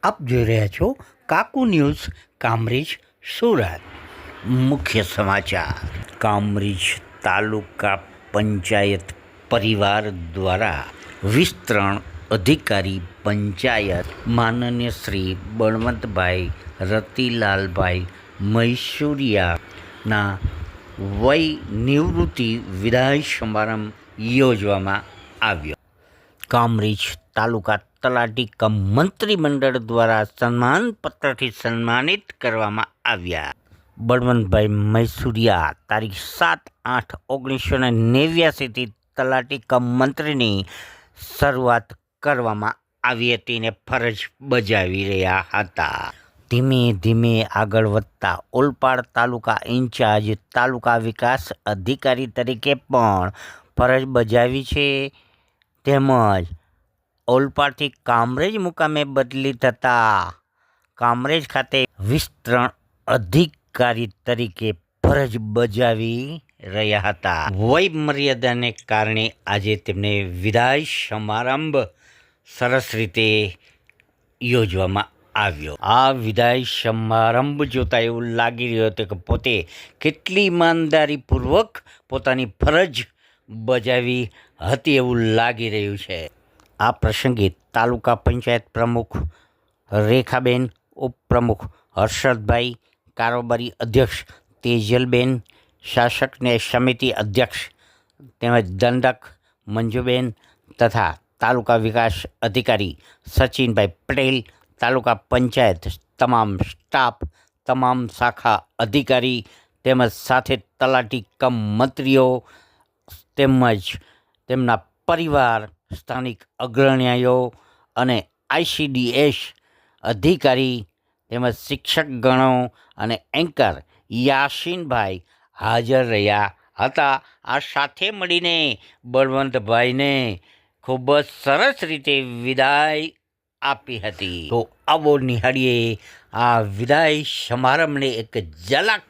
આપ જોઈ રહ્યા છો કાકુ ન્યૂઝ કામરેજ સુરત. મુખ્ય સમાચાર. કામરેજ તાલુકા પંચાયત પરિવાર દ્વારા વિસ્તરણ અધિકારી પંચાયત માનનીય શ્રી બળવંતભાઈ રતિલાલભાઈ મૈસુરિયાના વય નિવૃત્તિ વિદાય સમારંભ યોજવામાં આવ્યો. કામરેજ તાલુકા તલાટી કમ મંત્રીમંડળ દ્વારા સન્માનપત્રથી સન્માનિત કરવામાં આવ્યા. બળવંતભાઈ મૈસુરિયા તારીખ 7/8/1989થી તલાટી કમ મંત્રીની શરૂઆત કરવામાં આવી હતી ને ફરજ બજાવી રહ્યા હતા. ધીમે ધીમે આગળ વધતા ઓલપાડ તાલુકા ઇન્ચાર્જ તાલુકા વિકાસ અધિકારી તરીકે પણ ફરજ બજાવી છે. તેમજ ઓલપાડથી કામરેજ મુકામે બદલી થતાં કામરેજ ખાતે વિસ્તરણ અધિકારી તરીકે ફરજ બજાવી રહ્યા હતા. વય મર્યાદાને કારણે આજે તેમને વિદાય સમારંભ સરસ રીતે યોજવામાં આવ્યો. આ વિદાય સમારંભ જોતા એવું લાગી રહ્યું હતું કે પોતે કેટલી ઈમાનદારીપૂર્વક પોતાની ફરજ બજાવી હતી એવું લાગી રહ્યું છે. આ પ્રસંગે તાલુકા પંચાયત પ્રમુખ રેખાબેન, ઉપપ્રમુખ હર્ષદભાઈ, કારોબારી અધ્યક્ષ તેજલબેન, શાસક ન્યાય સમિતિ અધ્યક્ષ તેમજ દંડક મંજુબેન તથા તાલુકા વિકાસ અધિકારી સચિનભાઈ પટેલ, તાલુકા પંચાયત તમામ સ્ટાફ, તમામ શાખા અધિકારી તેમજ સાથે તલાટી કમ મંત્રીઓ તેમજ તેમના પરિવાર, સ્થાનિક અગ્રણીઓ અને ICDS અધિકારી તેમજ શિક્ષકગણો અને એન્કર યાસીનભાઈ હાજર રહ્યા હતા. આ સાથે મળીને બળવંતભાઈને ખૂબ જ સરસ રીતે વિદાય આપી હતી. તો આવો નિહાળીએ આ વિદાય સમારંભને એક ઝલક.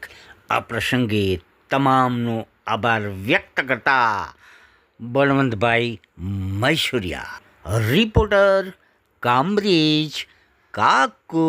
આ પ્રસંગે તમામનો આભાર વ્યક્ત કરતા બળવંતભાઈ મૈસુરિયા. રિપોર્ટર કામરેજ કાકુ.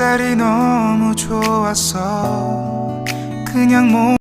햇살이 너무 좋아서 그냥